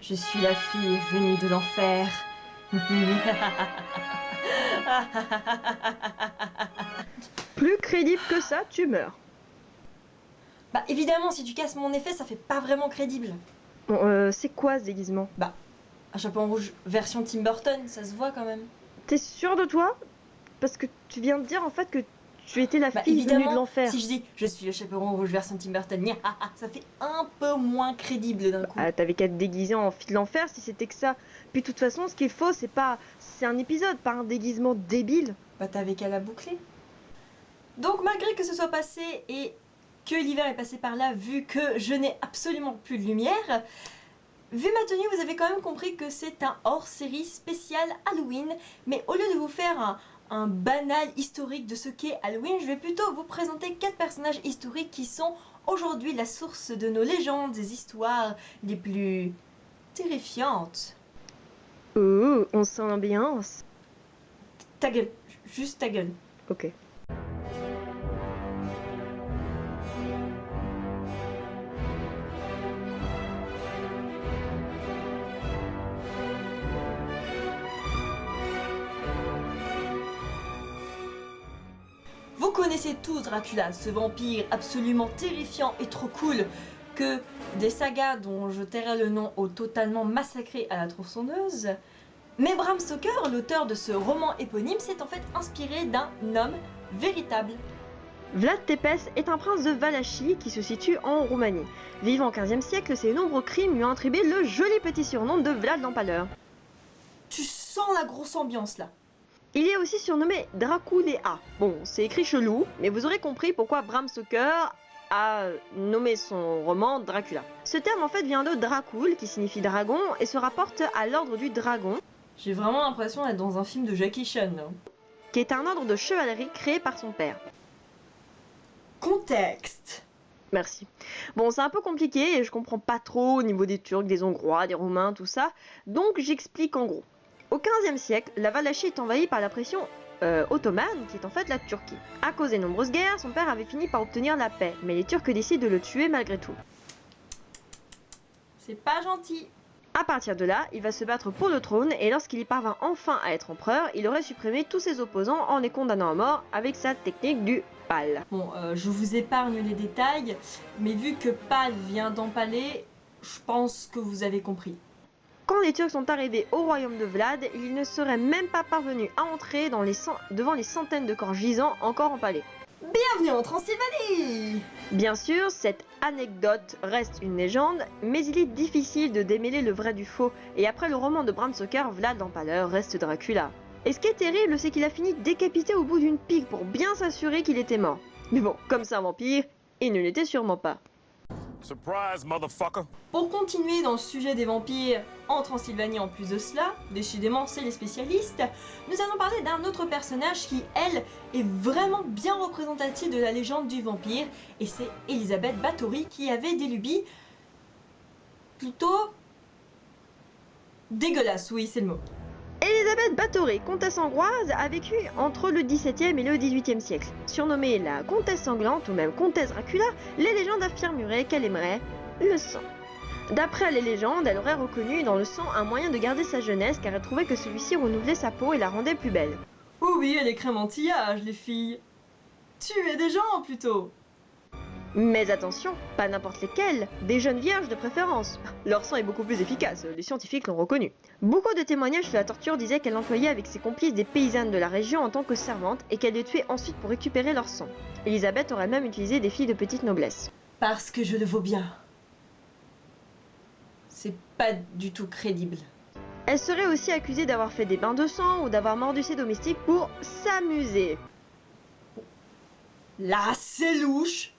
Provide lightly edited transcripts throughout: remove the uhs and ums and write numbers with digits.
Je suis la fille venue de l'enfer. Plus crédible que ça, tu meurs. Bah évidemment, si tu casses mon effet, ça fait pas vraiment crédible. Bon, c'est quoi ce déguisement? Bah, un chapeau en rouge version Tim Burton, ça se voit quand même. T'es sûr de toi? Parce que tu viens de dire en fait que tu étais la Bah fille venue de évidemment, l'enfer. si je dis je suis le chaperon rouge version Tim Burton, ça fait un peu moins crédible d'un coup. Ah, t'avais qu'à te déguiser en fille de l'enfer si c'était que ça. Puis de toute façon, ce qu'il faut, c'est un épisode, pas un déguisement débile. Bah t'avais qu'à la boucler. Donc malgré que ce soit passé et que l'hiver est passé par là, vu que je n'ai absolument plus de lumière, vu ma tenue, vous avez quand même compris que c'est un hors-série spécial Halloween. Mais au lieu de vous faire un banal historique de ce qu'est Halloween, je vais plutôt vous présenter 4 personnages historiques qui sont aujourd'hui la source de nos légendes, des histoires les plus terrifiantes. Oh, on sent l'ambiance. Ta gueule, juste ta gueule. Ok. Vous connaissez tous Dracula, ce vampire absolument terrifiant et trop cool que des sagas dont je tairai le nom ont totalement massacré à la tronçonneuse. Mais Bram Stoker, l'auteur de ce roman éponyme, s'est en fait inspiré d'un homme véritable. Vlad Tepes est un prince de Valachie qui se situe en Roumanie. Vivant au XVe siècle, ses nombreux crimes lui ont attribué le joli petit surnom de Vlad l'Empaleur. Tu sens la grosse ambiance là. Il est aussi surnommé Dracula. Bon, c'est écrit chelou, mais vous aurez compris pourquoi Bram Stoker a nommé son roman Dracula. Ce terme en fait vient de Dracul, qui signifie dragon, et se rapporte à l'ordre du dragon, J'ai vraiment l'impression d'être dans un film de Jackie Chan là. qui est un ordre de chevalerie créé par son père. Contexte. Merci. Bon, c'est un peu compliqué et je comprends pas trop au niveau des Turcs, des Hongrois, des Roumains, tout ça, donc j'explique en gros. Au XVe siècle, la Valachie est envahie par la pression ottomane, qui est en fait la Turquie. À cause des nombreuses guerres, son père avait fini par obtenir la paix, mais les Turcs décident de le tuer malgré tout. C'est pas gentil. À partir de là, il va se battre pour le trône et lorsqu'il y parvint enfin à être empereur, il aurait supprimé tous ses opposants en les condamnant à mort avec sa technique du pal. Bon, je vous épargne les détails, mais vu que pal vient d'empaler, je pense que vous avez compris. Quand les Turcs sont arrivés au royaume de Vlad, ils ne seraient même pas parvenus à entrer devant les centaines de corps gisants encore empalés. Bienvenue en Transylvanie! Bien sûr, cette anecdote reste une légende, mais il est difficile de démêler le vrai du faux, et après le roman de Bram Stoker, Vlad l'Empaleur reste Dracula. Et ce qui est terrible, c'est qu'il a fini décapité au bout d'une pique pour bien s'assurer qu'il était mort. Mais bon, comme c'est un vampire, il ne l'était sûrement pas. Surprise, motherfucker! Pour continuer dans le sujet des vampires en Transylvanie en plus de cela, décidément c'est les spécialistes, nous allons parler d'un autre personnage qui, elle, est vraiment bien représentative de la légende du vampire, et c'est Elisabeth Bathory qui avait des lubies plutôt dégueulasses, oui c'est le mot. Elisabeth Bathory, comtesse hongroise, a vécu entre le XVIIe et le XVIIIe siècle. Surnommée la comtesse sanglante ou même comtesse Dracula, les légendes affirmeraient qu'elle aimerait le sang. D'après les légendes, elle aurait reconnu dans le sang un moyen de garder sa jeunesse car elle trouvait que celui-ci renouvelait sa peau et la rendait plus belle. Oh oui, elle est crème anti-âge, les filles. Tuez des gens plutôt. Mais attention, pas n'importe lesquels, des jeunes vierges de préférence. Leur sang est beaucoup plus efficace, les scientifiques l'ont reconnu. Beaucoup de témoignages sur la torture disaient qu'elle employait avec ses complices des paysannes de la région en tant que servantes et qu'elle les tuait ensuite pour récupérer leur sang. Elisabeth aurait même utilisé des filles de petite noblesse. Parce que je le vaux bien. C'est pas du tout crédible. Elle serait aussi accusée d'avoir fait des bains de sang ou d'avoir mordu ses domestiques pour s'amuser. Là, c'est louche.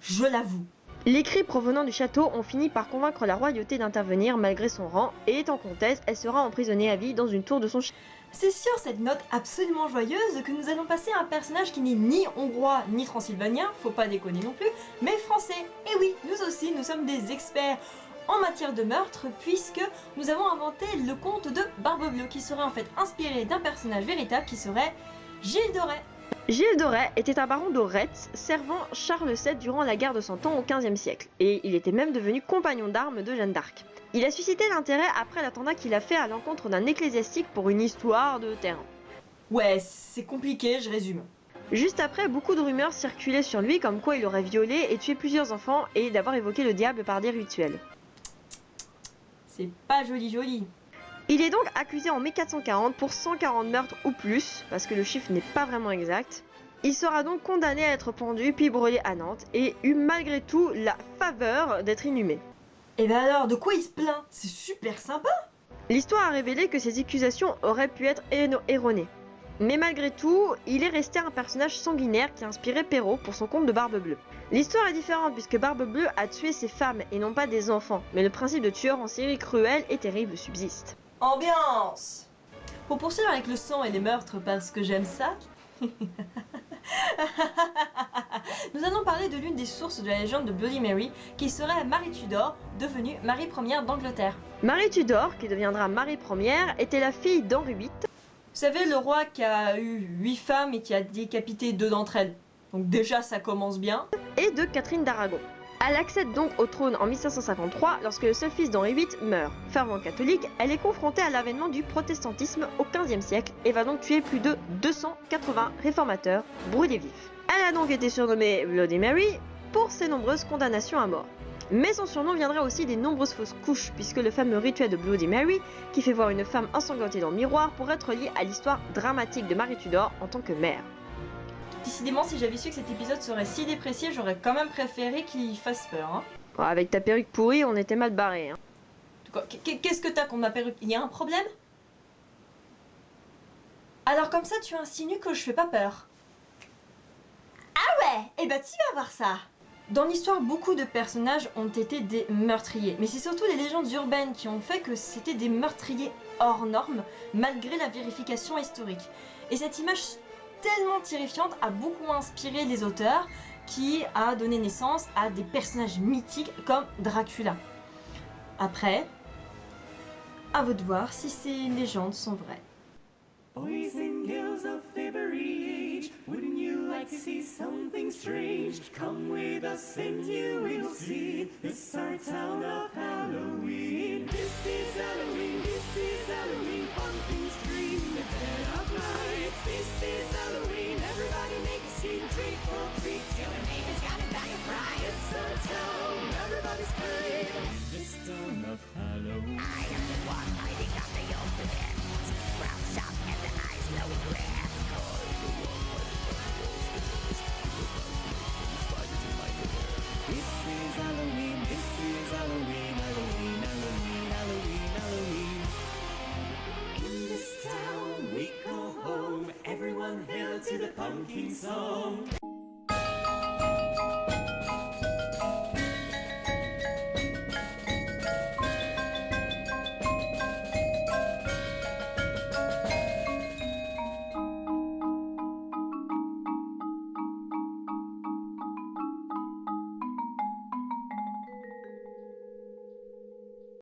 Je l'avoue. Les cris provenant du château ont fini par convaincre la royauté d'intervenir malgré son rang, et étant comtesse, elle sera emprisonnée à vie dans une tour de son château. C'est sur cette note absolument joyeuse que nous allons passer à un personnage qui n'est ni hongrois ni transylvanien, faut pas déconner non plus, mais français. Et oui, nous aussi, nous sommes des experts en matière de meurtre, puisque nous avons inventé le conte de Barbe-Bleue, qui serait en fait inspiré d'un personnage véritable qui serait Gilles de Rais. Gilles de Rais était un baron de Retz, servant Charles VII durant la guerre de Cent Ans au XVe siècle, et il était même devenu compagnon d'armes de Jeanne d'Arc. Il a suscité l'intérêt après l'attentat qu'il a fait à l'encontre d'un ecclésiastique pour une histoire de terrain. Ouais, c'est compliqué, je résume. Juste après, beaucoup de rumeurs circulaient sur lui comme quoi il aurait violé et tué plusieurs enfants et d'avoir évoqué le diable par des rituels. C'est pas joli. Il est donc accusé en mai 440 pour 140 meurtres ou plus, parce que le chiffre n'est pas vraiment exact. Il sera donc condamné à être pendu puis brûlé à Nantes et eut malgré tout la faveur d'être inhumé. Et ben alors, de quoi il se plaint? C'est super sympa. L'histoire a révélé que ces accusations auraient pu être erronées. Mais malgré tout, il est resté un personnage sanguinaire qui a inspiré Perrault pour son conte de Barbe Bleue. L'histoire est différente puisque Barbe Bleue a tué ses femmes et non pas des enfants, mais le principe de tueur en série cruel et terrible subsiste. Ambiance. Pour poursuivre avec le sang et les meurtres parce que j'aime ça, nous allons parler de l'une des sources de la légende de Bloody Mary, qui serait Marie Tudor, devenue Marie Ier d'Angleterre. Marie Tudor, qui deviendra Marie Ier, était la fille d'Henri VIII. Vous savez, le roi qui a eu 8 femmes et qui a décapité 2 d'entre elles. Donc déjà, ça commence bien. Et de Catherine d'Aragon. Elle accède donc au trône en 1553 lorsque le seul fils d'Henri VIII meurt. Fervent catholique, elle est confrontée à l'avènement du protestantisme au XVe siècle et va donc tuer plus de 280 réformateurs brûlés vifs. Elle a donc été surnommée Bloody Mary pour ses nombreuses condamnations à mort. Mais son surnom viendra aussi des nombreuses fausses couches, puisque le fameux rituel de Bloody Mary, qui fait voir une femme ensanglantée dans le miroir, pourrait être lié à l'histoire dramatique de Marie Tudor en tant que mère. Décidément, si j'avais su que cet épisode serait si dépressif, j'aurais quand même préféré qu'il fasse peur. Hein. Bon, avec ta perruque pourrie, on était mal barrés. Hein. Qu'est-ce que t'as contre ma perruque? Il y a un problème? Alors comme ça, tu insinues que je fais pas peur? Ah ouais? Eh ben tu vas voir ça. Dans l'histoire, beaucoup de personnages ont été des meurtriers, mais c'est surtout les légendes urbaines qui ont fait que c'était des meurtriers hors normes, malgré la vérification historique. Et cette image tellement terrifiante a beaucoup inspiré les auteurs, qui a donné naissance à des personnages mythiques comme Dracula. Après, à vous de voir si ces légendes sont vraies. Boys and girls of every age, wouldn't you like to see something strange? Come with us and you will see. This our town of Halloween. This is Halloween, pumpkin street, the dead of night. This is Halloween, everybody make a scene, trick or treat. Till the neighbors gotta die of fright. It's our town, everybody's afraid. This town of Halloween. I am the one hiding out the open air. Brown shop and the eyes glowing red. This is Halloween, this is Halloween, Halloween, Halloween, Halloween, Halloween. In this town we call home, everyone hail to the pumpkin song.